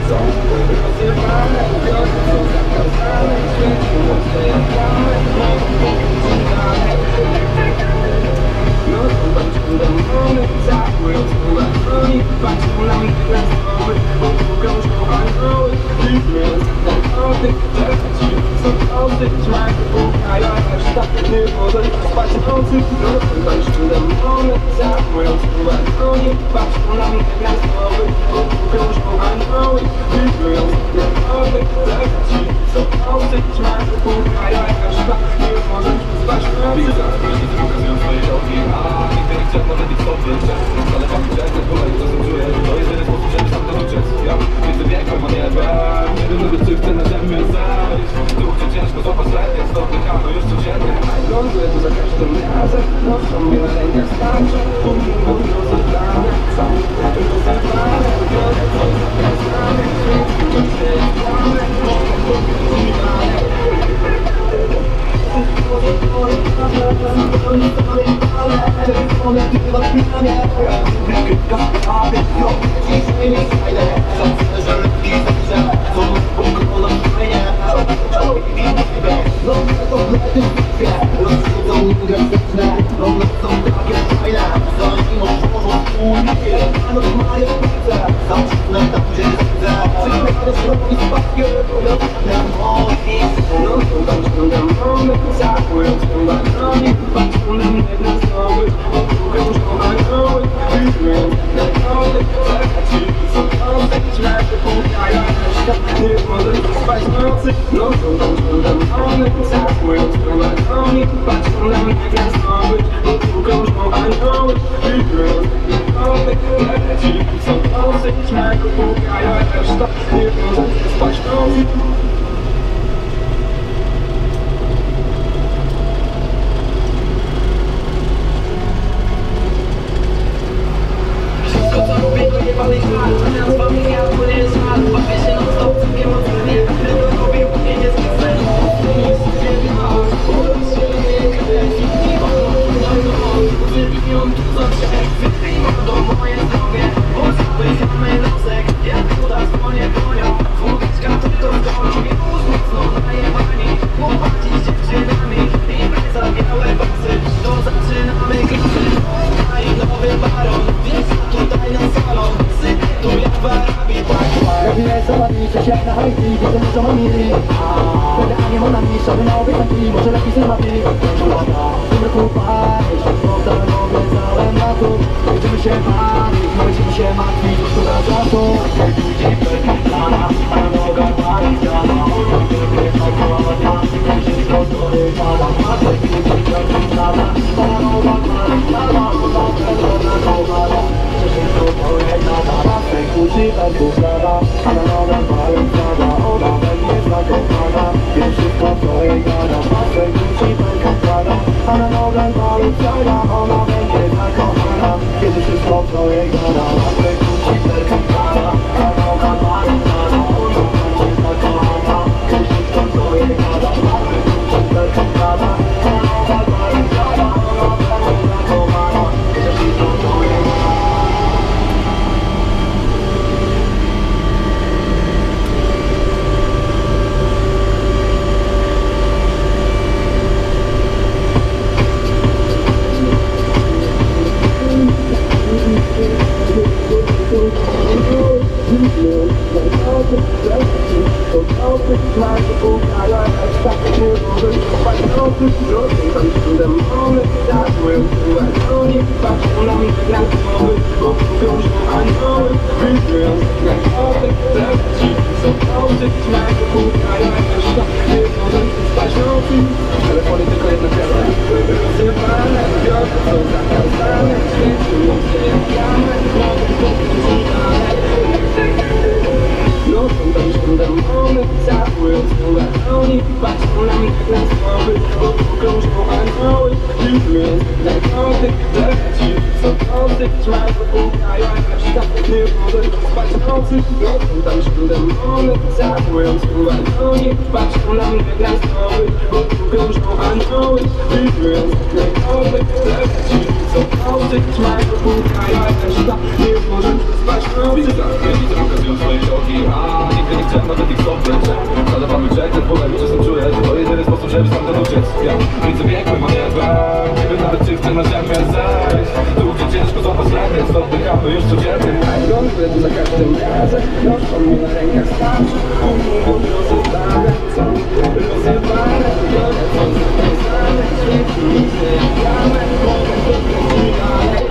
Są Filmując najkąty, leci są kąty, trzymaj go pukają, jakaś tak nie może spać nocy. Nocą tam szkudem one, zakując u balkonie, patrzą na mnie gwiazdowy, bo tu krążą anioły. Filmując najkąty, leci są kąty, trzymaj go pukają, jakaś tak nie może spać nocy. Widzę, pokazują swoje kroki, a nigdy nie chciałem nawet ich stopniać. Zadawamy czek, ten polem i czasem czuję, że to jedyny sposób, żeby stamtąd uciec. Ja widzę biegłym, a nie brak, nie wiem nawet czy chcę na ziemię zejść. Tu gdzie ciężko złapać rękę, oddychamy już codziennie. Gąbę tu za każdym razem, noszą mi na rękach starczy. Rozrywane, co? Rozrywane, są związane, świetnie, nic nie jadamy, mogę to kręcić dalej.